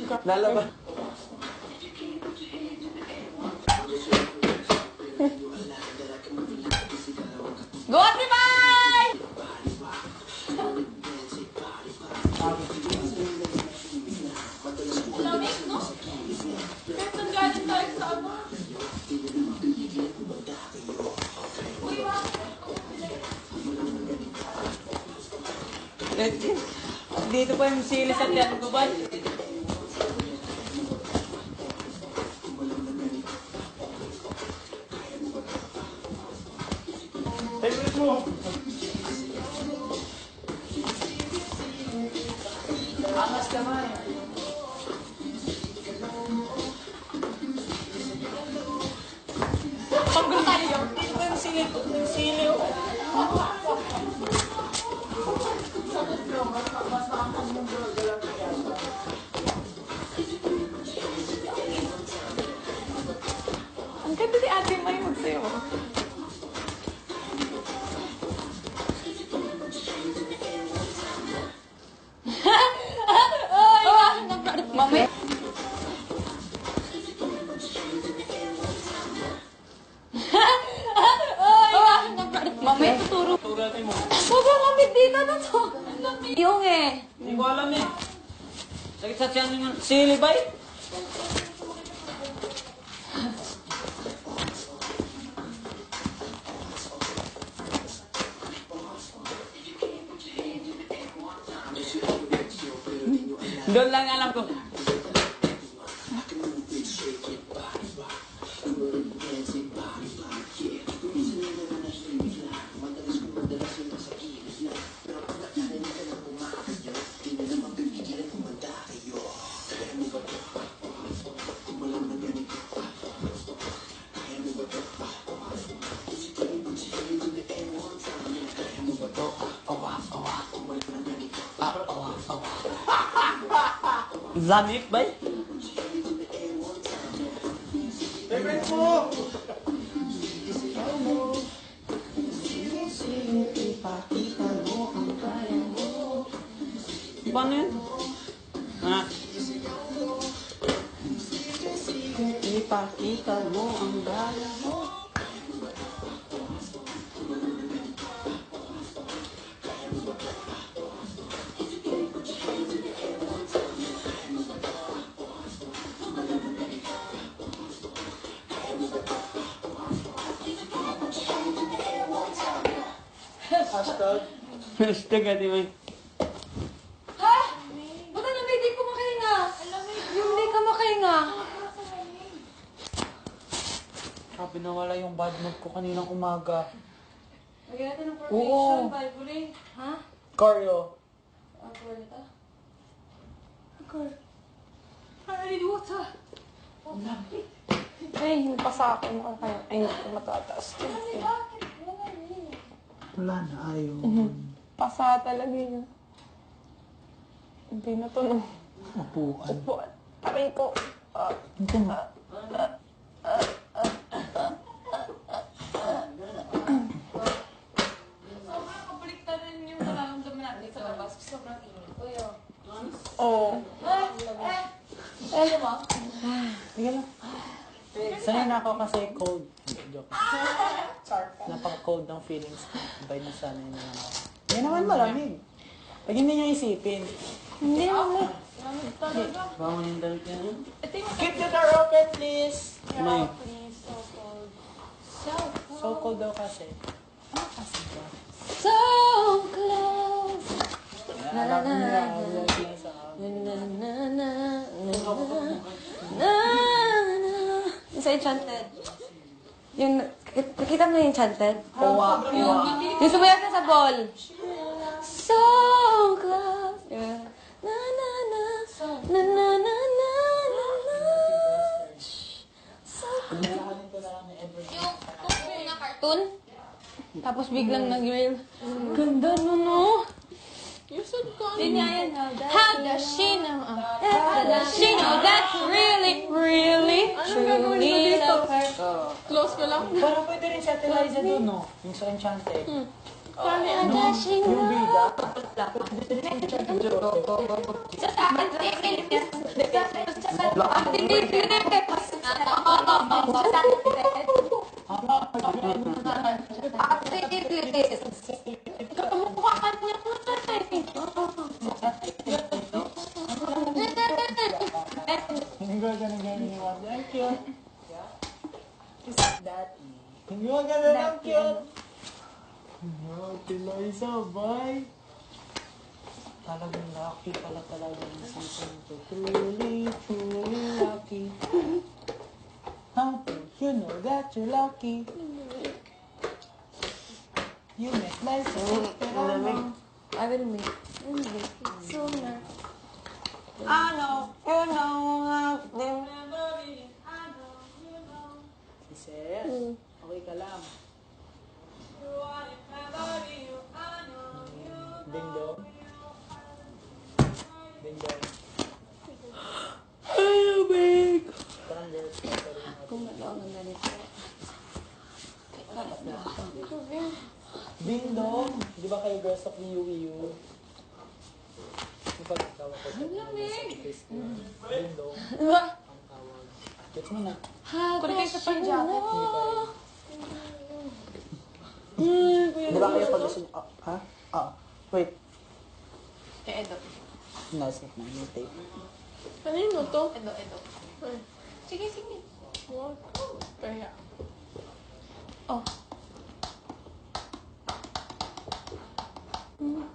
Lalaba. Go, Ate Mai! Lamig, no? Kahit nanggaling tayo sa ano. Uy, Dito pa yung sili sa tiyan ko ba? Favorite mo! Angas kamay! Panggal tayo. Dito pa yung sili ko. Yung sili ko. Ang ganda ni Ate Mai magsayo. Mami. Mami, tuturo. Turo natin mo. Sobrang lamig dito na to. Yung eh. Hindi ko alam eh. Sakit sa tiyan yung sili ba eh? Doon lang alam ko. Zanit ba? Favorite mo! Paano yun? Ha? Ipakita mo ang gala mo. Hashtag Ate Mai. Ha? Ba't ang lamig? Di ko makahinga. Yung di ka makahinga. Sabi nawala yung bad mood ko kaninang umaga. Lagyan natin ng Oo. formation, Bible. Ha? Caryo. Ang kwenta. Okay. I need water. Ay, hindi pa sa akin. Kaya, ay, hindi ko matataas. Wala na, ayaw. Pasa talaga yun. Hindi na to, no. Upuan. Upuan. Aray ko. Ito mo. Sobrang kabaliktaran yung nararamdaman natin sa labas. Sobrang init ko yun. Oo. Alam mo? Sige lang. Sanay na ako kasi cold. Joke. Napaka-cold ng feelings ko. Bay na sanay na lang ako. Hindi naman malamig. Pag hindi nyo isipin. Hindi naman. Lamig talaga. Bangon yung damit niya. Ito yung Keep the door open, please! May. please, so cold. So cold daw kasi. So close. Na na na na sa Na na na na na. Sa Enchanted. Yung, nakita mo yung Enchanted? Owa. Yung sumayaw ka sa ball. So close. Yeah. Na na na. Na na na na na na. So yung cartoon. Tapos biglang nag-rail. Ganda no, no? You're so gone. How does she know? How does she know that really, really, truly love her? Close ko lang. Parang pwede rin si Ate Liza doon, no? Yung sa Enchanted. Hadashi Yung no. bida. Kamukha ka niya po Hindi ko ganun yung word. Ay, cute. Is that Hindi ko ganun ang cute. Oh, Liza, bye. Talagang lucky pala talaga yung season to. Truly, truly lucky. How do you know that you're lucky? You met Liza, pero I will make. sooner. Ano? You know, Sis, okay ka lang. Ding dong. Ding dong. Ay, big! Parang girls ka pa rin natin. kung ano ang ganito. Ding dong! Di ba kayo girls of the UEU? Yung pagkatawa ko sa Christine. Ding dong. Ang tawag. Gets mo na? Kunin kayo sa pang-jacket. Hindi pa rin. Di ba kayo pag gusto nyo? Ha? Wait. Edo. No, it's not mine. Yung tape. Kanino to? Edo. Sige. Kaya. Oh.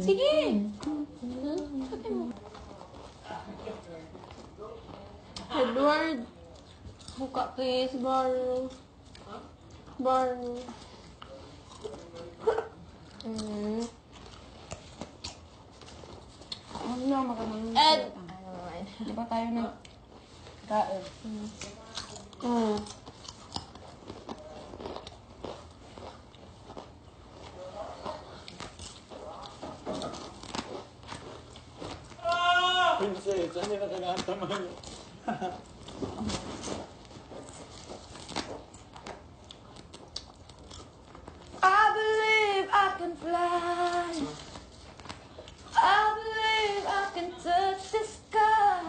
Sige. Sabi mo. Edward. Buka, please. Barno. Ano na makamang. Ed. Di ba tayo nag-kain? Princess, hindi na kailangan I believe I can fly. I believe I can touch the sky.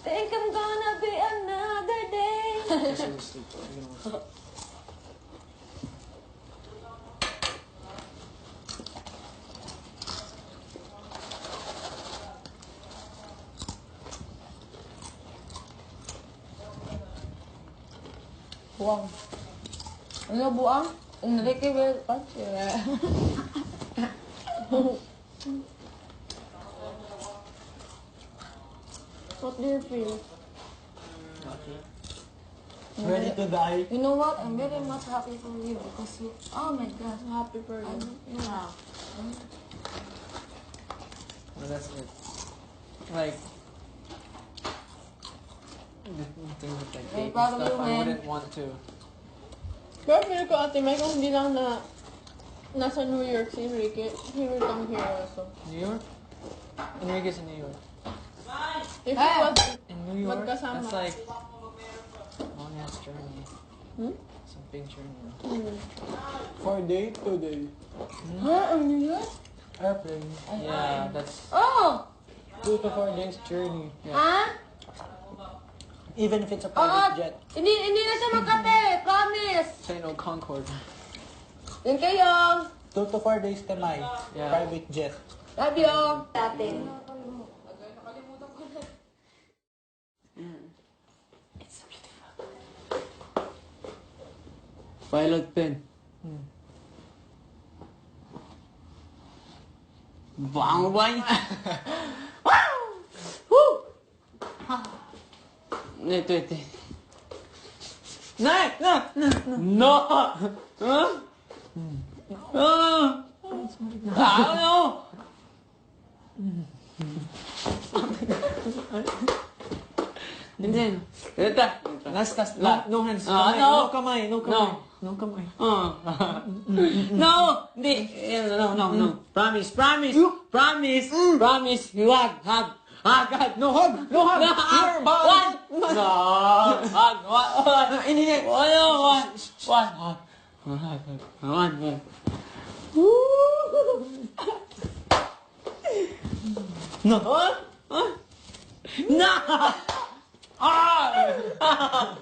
Think I'm gonna be another day. Buang. Ano buang? Enrique will punch you. What do you feel? Ready to die? You know what? I'm very much happy for you because you. Oh my God. Happy for you. Yeah. Well, that's it. Like, things with like Very cake proud and of stuff, you, I man. wouldn't want to. Pero feel ko ate May, kung hindi lang na nasa New York si Enrique, he will come here also. New York? Enrique's in New York. If he was, In New York? Magkasama. That's like long ass journey. It's a big journey. 4 day, 2 day. ha? Ang New York? Airplane. Yeah, that's Oh! 2 to 4 days journey. Ha? Even if it's a Oo. private jet. Hindi na siya magkape. Promise. Say no Concord. Yan kayo. 2 to 4 days temay. Yeah. Private jet. Love you. Dati. Pilot pen. Bang bang. Wait. No. No. Huh? I don't know. And then, Last. no hands. No kamay. No. No kamay. No, hindi. No. Promise. Promise. Hug. Hug. No hug. Here, bye. One. No. Hug. One. Hindi. One. One. One. No. No! Ah!